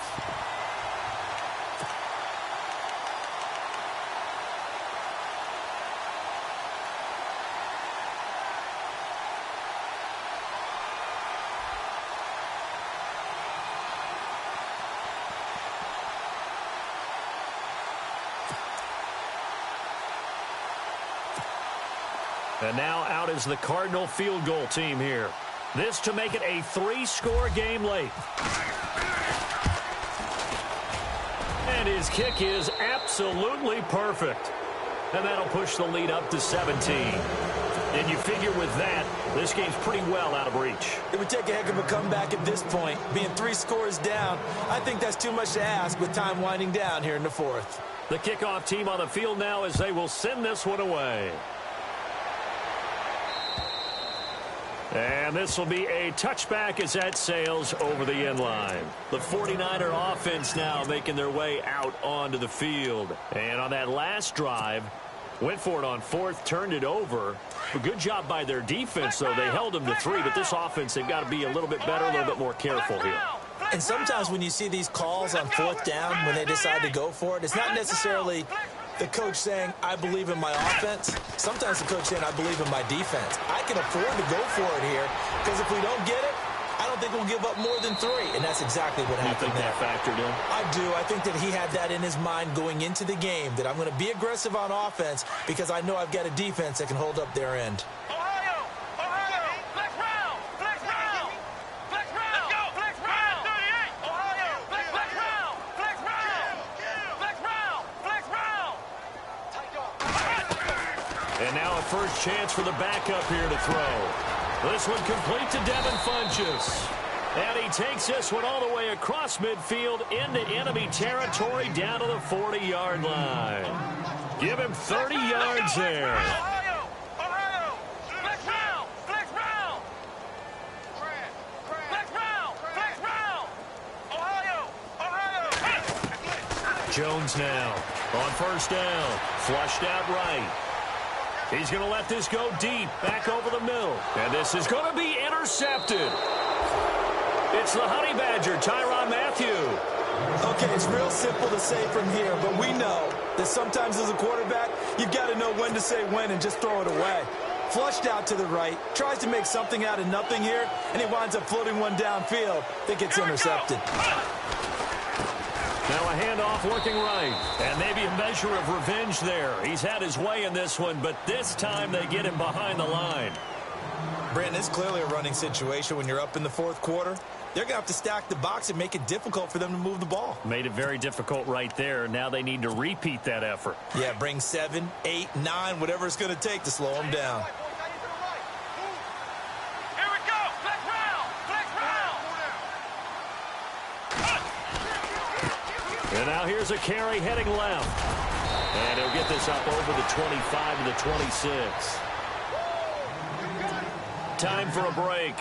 And now out is the Cardinal field goal team here. This to make it a 3-score game late. And his kick is absolutely perfect. And that'll push the lead up to 17. And you figure with that, this game's pretty well out of reach. It would take a heck of a comeback at this point. Being 3 scores down, I think that's too much to ask with time winding down here in the 4th. The kickoff team on the field now as they will send this one away. And this will be a touchback as that sails over the end line. The 49er offense now making their way out onto the field. And on that last drive, went for it on 4th, turned it over. A good job by their defense, though. They held them to 3, but this offense, they've got to be a little bit better, a little bit more careful here. And sometimes when you see these calls on 4th down, when they decide to go for it, it's not necessarily the coach saying, I believe in my offense. Sometimes the coach saying, I believe in my defense. I can afford to go for it here because if we don't get it, I don't think we'll give up more than 3. And that's exactly what happened there. You think that factored in? I do. I think that he had that in his mind going into the game, that I'm going to be aggressive on offense because I know I've got a defense that can hold up their end. And now a first chance for the backup here to throw. This one complete to Devin Funchess. And he takes this one all the way across midfield into enemy territory down to the 40-yard line. Give him 30 yards there. Jones now on first down. Flushed out right. He's going to let this go deep, back over the middle. And this is going to be intercepted. It's the Honey Badger, Tyrann Mathieu. Okay, it's real simple to say from here, but we know that sometimes as a quarterback, you've got to know when to say when and just throw it away. Flushed out to the right, tries to make something out of nothing here, and he winds up floating one downfield that gets intercepted. Now a handoff looking right. And maybe a measure of revenge there. He's had his way in this one, but this time they get him behind the line. Brandon, it's clearly a running situation when you're up in the 4th quarter. They're going to have to stack the box and make it difficult for them to move the ball. Made it very difficult right there. Now they need to repeat that effort. Yeah, bring 7, 8, 9, whatever it's going to take to slow them down. Here we go. Flex round. Flex And now here's a carry heading left. And he'll get this up over the 25 to the 26. Time for a break.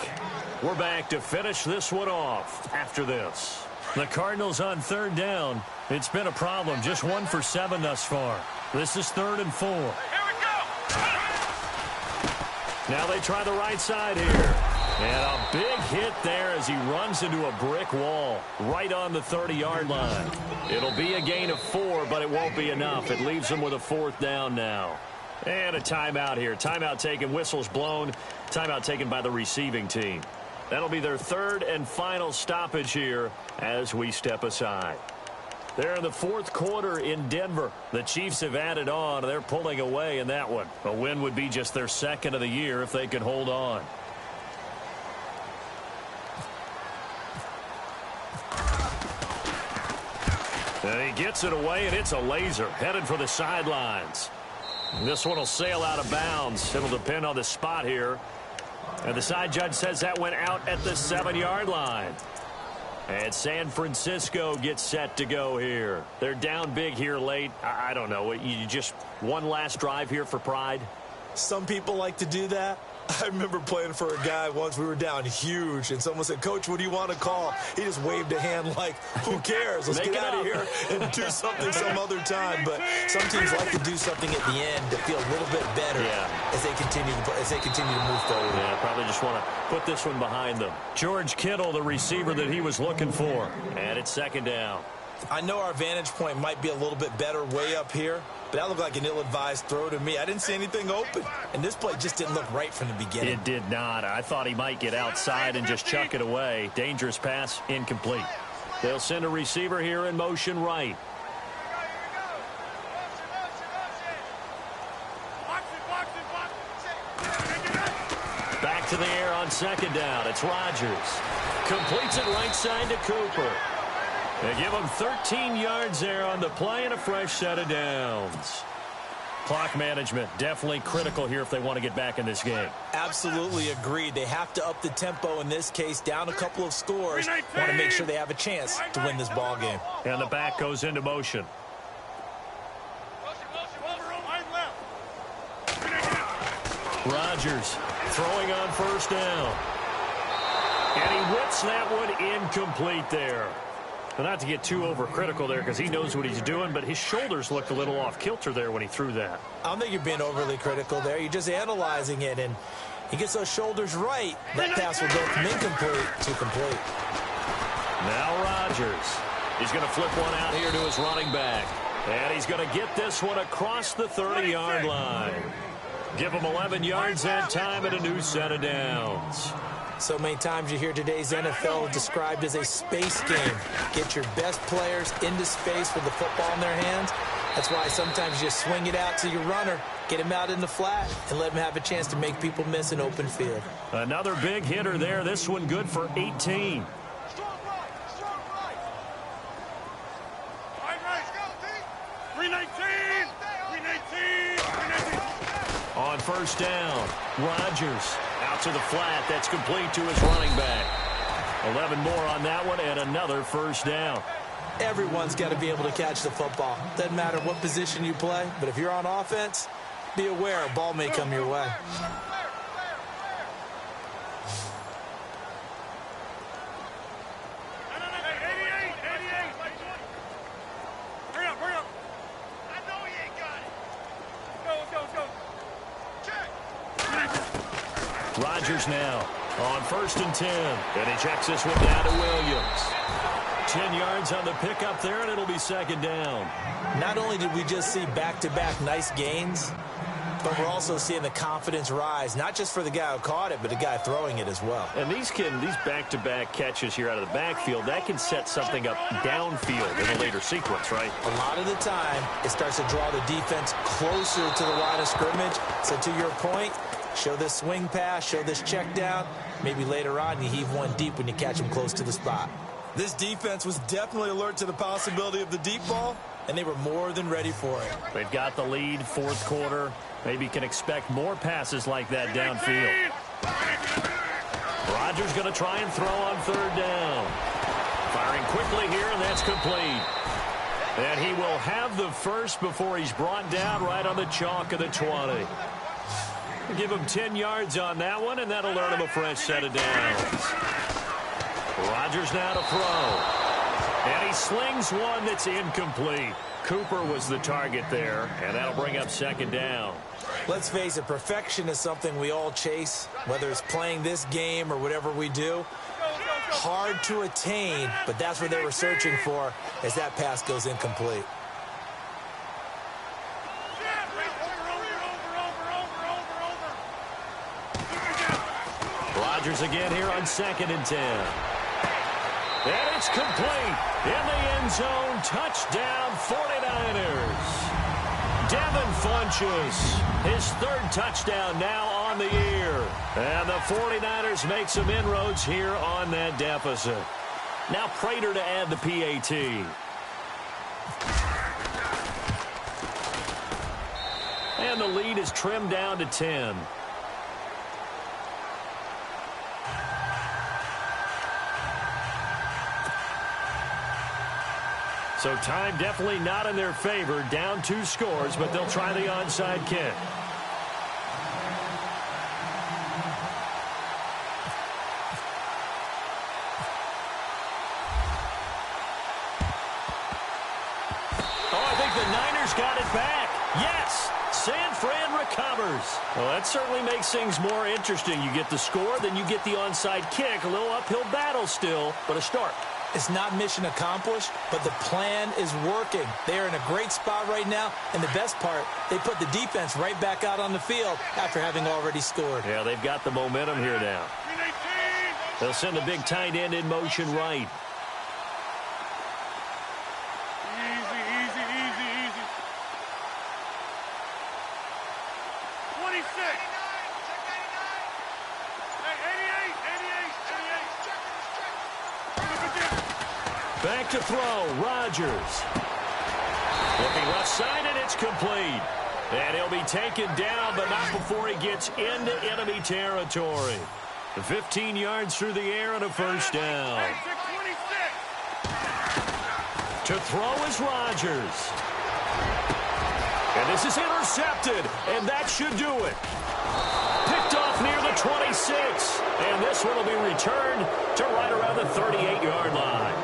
We're back to finish this one off after this. The Cardinals on third down. It's been a problem. Just 1 for 7 thus far. This is 3rd and 4. Here we go. Now they try the right side here. And a big hit there as he runs into a brick wall right on the 30-yard line. It'll be a gain of 4, but it won't be enough. It leaves him with a 4th down now. And a timeout here. Timeout taken, whistles blown. Timeout taken by the receiving team. That'll be their 3rd and final stoppage here as we step aside. They're in the 4th quarter in Denver. The Chiefs have added on. They're pulling away in that one. A win would be just their 2nd of the year if they could hold on. And he gets it away, and it's a laser headed for the sidelines. This one will sail out of bounds. It'll depend on the spot here. And the side judge says that went out at the 7-yard line. And San Francisco gets set to go here. They're down big here late. I don't know. You just one last drive here for pride? Some people like to do that. I remember playing for a guy once. We were down huge, and someone said, "Coach, what do you want to call?" He just waved a hand like, who cares? Let's get out of here and do something some other time. But some teams like to do something at the end to feel a little bit better as they continue to move forward. Yeah, probably just want to put this one behind them. George Kittle, the receiver that he was looking for. And it's 2nd down. I know our vantage point might be a little bit better way up here, but that looked like an ill-advised throw to me. I didn't see anything open, and this play just didn't look right from the beginning. It did not. I thought he might get outside and just chuck it away. Dangerous pass, incomplete. They'll send a receiver here in motion right. Back to the air on 2nd down. It's Rodgers. Completes it right side to Cooper. They give him 13 yards there on the play and a fresh set of downs. Clock management definitely critical here if they want to get back in this game. Absolutely agreed. They have to up the tempo in this case, down a couple of scores. Want to make sure they have a chance to win this ball game. And the back goes into motion. Rodgers throwing on 1st down. And he whips that one incomplete there. But not to get too overcritical there because he knows what he's doing, but his shoulders looked a little off kilter there when he threw that. I don't think you're being overly critical there. You're just analyzing it, and he gets those shoulders right. That pass will go from incomplete to complete. Now Rodgers. He's going to flip one out here to his running back. And he's going to get this one across the 30-yard line. Give him 11 yards that time and a new set of downs. So many times you hear today's NFL described as a space game. Get your best players into space with the football in their hands. That's why sometimes you just swing it out to your runner, get him out in the flat, and let him have a chance to make people miss an open field. Another big hitter there. This one good for 18. On 1st down, Rodgers out to the flat. That's complete to his running back. 11 more on that one and another 1st down. Everyone's got to be able to catch the football. Doesn't matter what position you play, but if you're on offense, be aware a ball may come your way. Rodgers now on 1st and 10. And he checks this one down to Williams. 10 yards on the pickup there, and it'll be 2nd down. Not only did we just see back-to-back nice gains, but we're also seeing the confidence rise, not just for the guy who caught it, but the guy throwing it as well. And these back-to-back catches here out of the backfield, that can set something up downfield in a later sequence, right? A lot of the time, it starts to draw the defense closer to the line of scrimmage. So to your point, show this swing pass, show this check down. Maybe later on you heave one deep when you catch them close to the spot. This defense was definitely alert to the possibility of the deep ball, and they were more than ready for it. They've got the lead, 4th quarter. Maybe can expect more passes like that downfield. Rodgers going to try and throw on 3rd down. Firing quickly here, and that's complete. And he will have the first before he's brought down right on the chalk of the 20. Give him 10 yards on that one, and that'll earn him a fresh set of downs. Rodgers now to throw. And he slings one that's incomplete. Cooper was the target there, and that'll bring up second down. Let's face it, perfection is something we all chase, whether it's playing this game or whatever we do. Hard to attain, but that's what they were searching for as that pass goes incomplete. Rodgers again here on 2nd and 10. And it's complete. In the end zone, touchdown 49ers. Devin Funchess, his 3rd touchdown now on the year. And the 49ers make some inroads here on that deficit. Now Prater to add the PAT. And the lead is trimmed down to 10. So time definitely not in their favor. Down 2 scores, but they'll try the onside kick. Oh, I think the Niners got it back. Yes, San Fran recovers. Well, that certainly makes things more interesting. You get the score, then you get the onside kick. A little uphill battle still, but a start. It's not mission accomplished, but the plan is working. They are in a great spot right now, and the best part, they put the defense right back out on the field after having already scored. Yeah, they've got the momentum here now. They'll send a big tight end in motion right. Easy, easy, easy, easy. 26. Back to throw, Rodgers. Looking left side, and it's complete. And he'll be taken down, but not before he gets into enemy territory. 15 yards through the air and a first down. To throw is Rodgers. And this is intercepted, and that should do it. Picked off near the 26, and this one will be returned to right around the 38-yard line.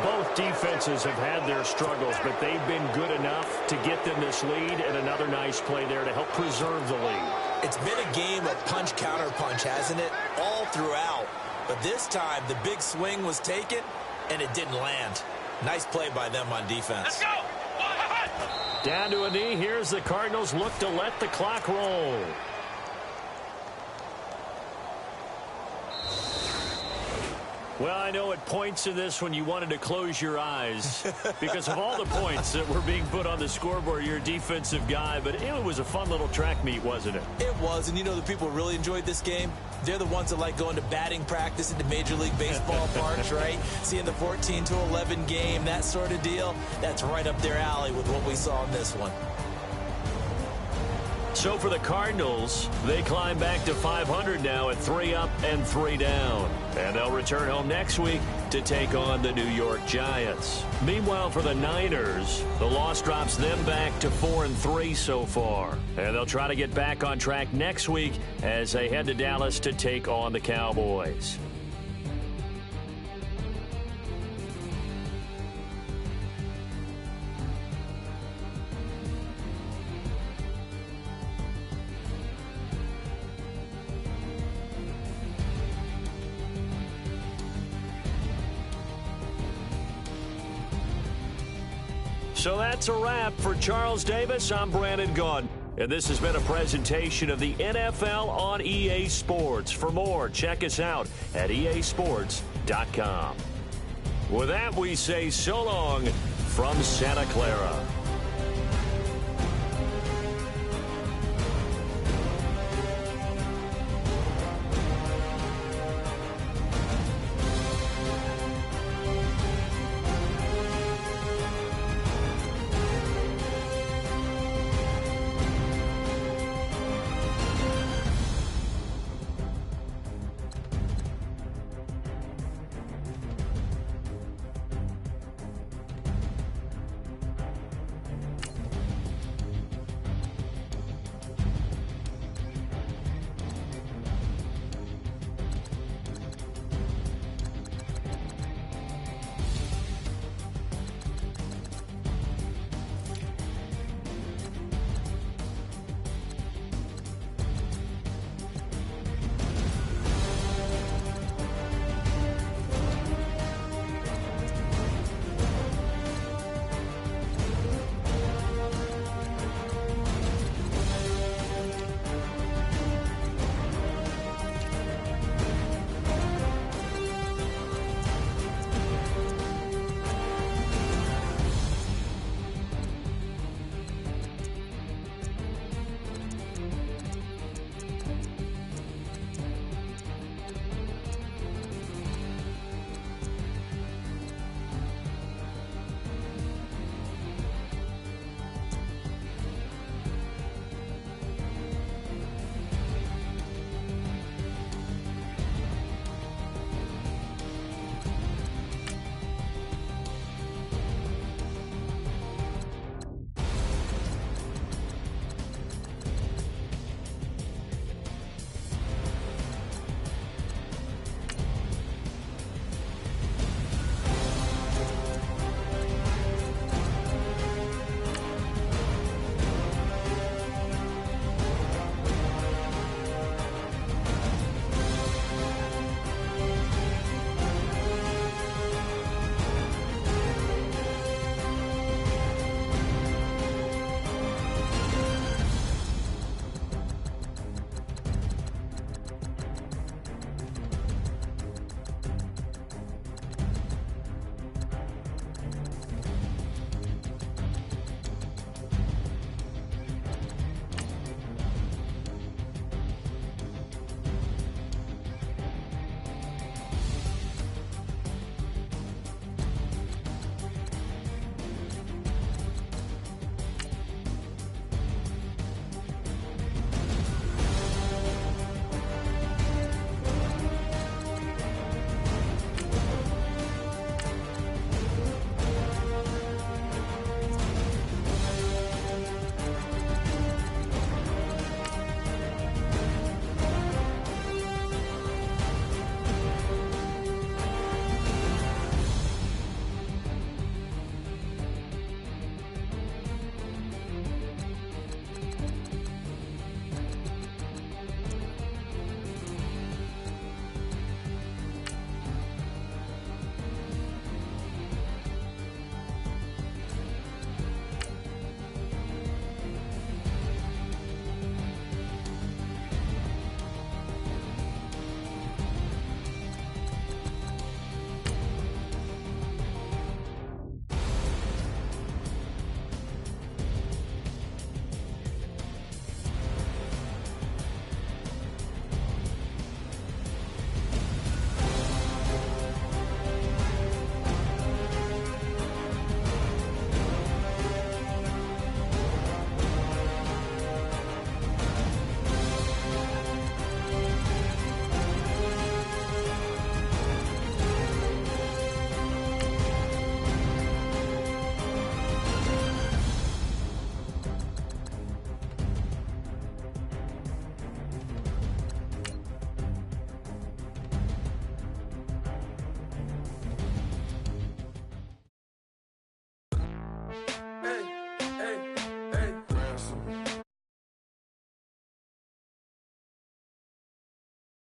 Both defenses have had their struggles, but they've been good enough to get them this lead, and another nice play there to help preserve the lead. It's been a game of punch-counter-punch, hasn't it? All throughout. But this time, the big swing was taken, and it didn't land. Nice play by them on defense. Let's go. Down to a knee. Here's the Cardinals look to let the clock roll. Well, I know at points in this when you wanted to close your eyes because of all the points that were being put on the scoreboard. You're a defensive guy, but it was a fun little track meet, wasn't it? It was, and you know the people who really enjoyed this game? They're the ones that like going to batting practice at the Major League Baseball parks, right? Seeing the 14-11 game, that sort of deal. That's right up their alley with what we saw in this one. So for the Cardinals, they climb back to 500 now at 3 up and 3 down. And they'll return home next week to take on the New York Giants. Meanwhile, for the Niners, the loss drops them back to 4-3 so far. And they'll try to get back on track next week as they head to Dallas to take on the Cowboys. So that's a wrap. For Charles Davis, I'm Brandon Gaudin. And this has been a presentation of the NFL on EA Sports. For more, check us out at easports.com. With that, we say so long from Santa Clara.